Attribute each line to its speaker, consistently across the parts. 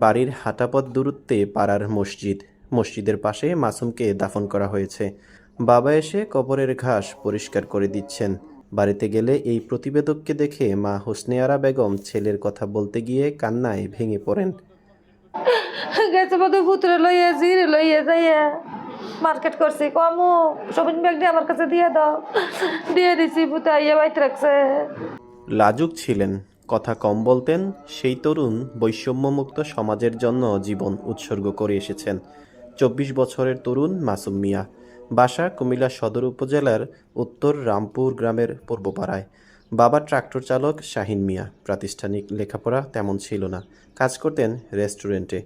Speaker 1: বাড়ির হাঁটাপথ দূরত্বে পাড়ার মসজিদ। মসজিদের পাশে মাসুমকে দাফন করা হয়েছে। বাবা এসে কবরের ঘাস পরিষ্কার করে দিচ্ছেন। বাড়িতে গেলে এই প্রতিবেদককে দেখে মা হোসনে আরা বেগম ছেলের কথা বলতে গিয়ে কান্নায় ভেঙে পড়েন।
Speaker 2: গেছে বোধ পুত্রে লইয়া জিরে লইয়া যাইয়া মার্কেট করছি কমু সবিন ব্যাগটি আমার কাছে দিয়ে দাও, দিয়ে দিছি পুতে আইয়া বাইতে রাখছে।
Speaker 1: লাজুক ছিলেন, কথা কম বলতেন। সেই তরুণ বৈষম্যমুক্ত সমাজের জন্য জীবন উৎসর্গ করে এসেছেন। ২৪ বছরের তরুণ মাসুম মিয়া। বাসা কুমিল্লা সদর উপজেলার উত্তর রামপুর গ্রামের পূর্বপাড়ায়। বাবা ট্রাক্টর চালক শাহিন মিয়া। প্রাতিষ্ঠানিক লেখাপড়া তেমন ছিল না, কাজ করতেন রেস্টুরেন্টে।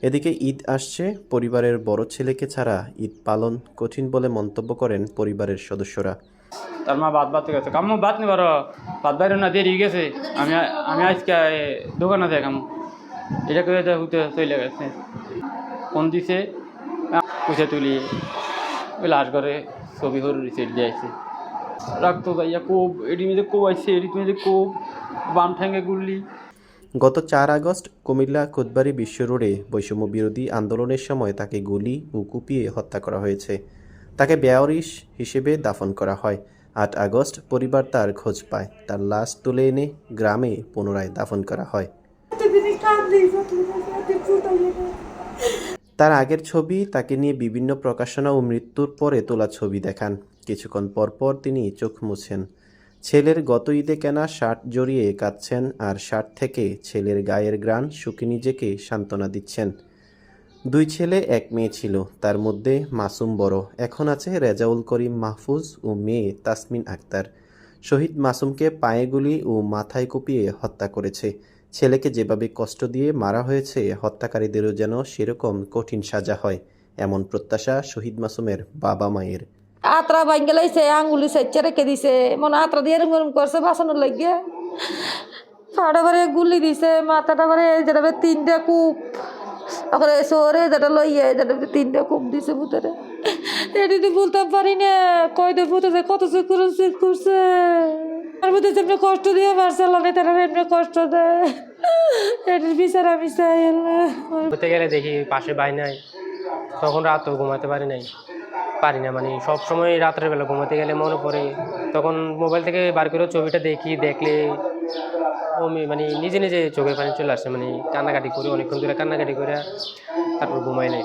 Speaker 1: এদিকে ঈদ আসছে, পরিবারের বড় ছেলেকে ছাড়া ঈদ পালন কঠিন বলে মন্তব্য করেন পরিবারের সদস্যরা।
Speaker 3: তার মা ভাত গেছে, কাম্মু ভাত নি পারো, ভাত বাইরে না দেরি গেছে, আমি আমি আজকে দোকানে যাই কাম্মু, এটা করে হতে চলে গেছে। ফোন দিছে পয়সা তুলি ওই লাশ ঘরে ছবি হর রিসেট দিয়ে আইছে, রাখতো যাইয়া কোব এটি মেঝে কোব আইছে, এটি মেঝে কোব বাম ঠ্যাঙ্গে গুললি।
Speaker 1: গত ৪ আগস্ট কুমিল্লা কোতবাড়ি বিশ্ব রোডে বৈষম্য বিরোধী আন্দোলনের সময় তাকে গুলি ও কুপিয়ে হত্যা করা হয়েছে। তাকে বেয়ারিশ হিসেবে দাফন করা হয়। ৮ আগস্ট পরিবার তার খোঁজ পায়। তার লাশ তুলে এনে গ্রামে পুনরায় দাফন করা হয়। তার আগের ছবি তাকে নিয়ে বিভিন্ন প্রকাশনা ও মৃত্যুর পরে তোলা ছবি দেখান। কিছুক্ষণ পরপর তিনি চোখ মুছেন। ছেলের গত ঈদে কেনা শার্ট জড়িয়ে কাঁদছেন, আর শার্ট থেকে ছেলের গায়ের ঘ্রাণ শুকে নিজেকে সান্ত্বনা দিচ্ছেন। ২ ছেলে ১ মেয়ে ছিল, তার মধ্যে মাসুম বড়। এখন আছে রেজাউল করিম মাহফুজ ও মেয়ে তাসমিন আক্তার। শহীদ মাসুমকে পায়ে গুলি ও মাথায় কুপিয়ে হত্যা করেছে। ছেলেকে যেভাবে কষ্ট দিয়ে মারা হয়েছে, হত্যাকারীদেরও যেন সেরকম কঠিন সাজা হয়, এমন প্রত্যাশা শহীদ মাসুমের বাবা মায়ের।
Speaker 2: আত্রা ভাঙ্গে লাইছে, আঙ্গুলি সেচ্ছে রেখে দিছে, মনে আত্রা দিয়ে এরম এরম করছে বাঁচানোর লাগিয়ে। পাড়া বারে গুলি দিছে, মাথাটা বারে যেটা ৩টা কূপ, ওখানে শহরে যেটা লইয়া যেটা ৩টা কূপ দিছে ভূতারে। এটি তো বলতে পারি না, কয়টা ভূতে কত চেক করছে। তার মধ্যে যেমনি কষ্ট দিয়ে পারছিলাম তারা এমনি কষ্ট দেয়, এটির বিচার আমি চাই।
Speaker 4: ঘুরতে গেলে দেখি পাশে বাই নাই, তখন রাতও ঘুমাতে পারি না, মানে সব সময় রাত্রের বেলা ঘুমাতে গেলে মনে পড়ে, তখন মোবাইল থেকে বার করে ছবিটা দেখলে মানে নিজে নিজে চোখের পানি চলে আসে, মানে কান্নাকাটি করি, অনেকক্ষণ ধরে কান্নাকাটি করে তারপর ঘুমাই নাই।